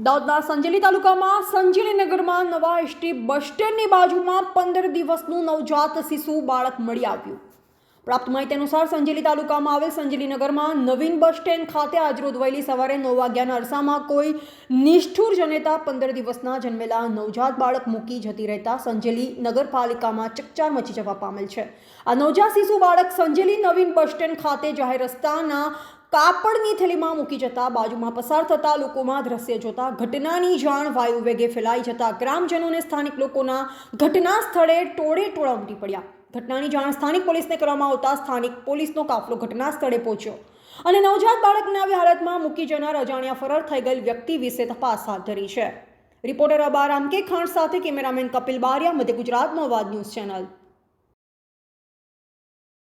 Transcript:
દાહોદના સંજેલી તાલુકામાં સંજેલી નગરમાં નવા એસટી બસ સ્ટેન્ડની બાજુમાં 15 દિવસનું નવજાત શિશુ બાળક મળી આવ્યું. પ્રાપ્ત માહિતી અનુસાર સંજેલી તાલુકામાં આવેલ સંજેલી નગરમાં નવીન બસ સ્ટેન્ડ ખાતે આજરોજ વહેલી સવારે 9 વાગ્યાના અરસામાં કોઈ નિષ્ઠુર જનેતા 15 દિવસના જન્મેલા નવજાત બાળક મૂકી જતી રહેતા સંજેલી નગરપાલિકામાં ચકચાર મચી જવા પામેલ છે. આ નવજાત શિશુ બાળક સંજેલી નવીન બસ સ્ટેન્ડ ખાતે જાહેર રસ્તાના કાપડની થેલીમાં મૂકી જતા બાજુમાં પસાર થતા લોકોમાં દ્રશ્ય જોતા ઘટનાની જાણ વાયુ વેગે ફેલાઈ જતા ગ્રામજનોને સ્થાનિક લોકોના ઘટના સ્થળે ટોળે ઉમટી પડ્યા. ઘટનાની જાણ સ્થાનિક પોલીસને કરવામાં આવતા સ્થાનિક પોલીસનો કાફલો ઘટના સ્થળે પહોંચ્યો અને નવજાત બાળકને આવી હાલતમાં મૂકી જનાર અજાણ્યા ફરાર થઈ ગયેલ વ્યક્તિ વિશે તપાસ હાથ ધરી છે. રિપોર્ટર અબાર રામકે ખાન સાથે કેમેરામેન કપિલ બારિયા, મધ્ય ગુજરાતનો અવાજ ન્યૂઝ ચેનલ.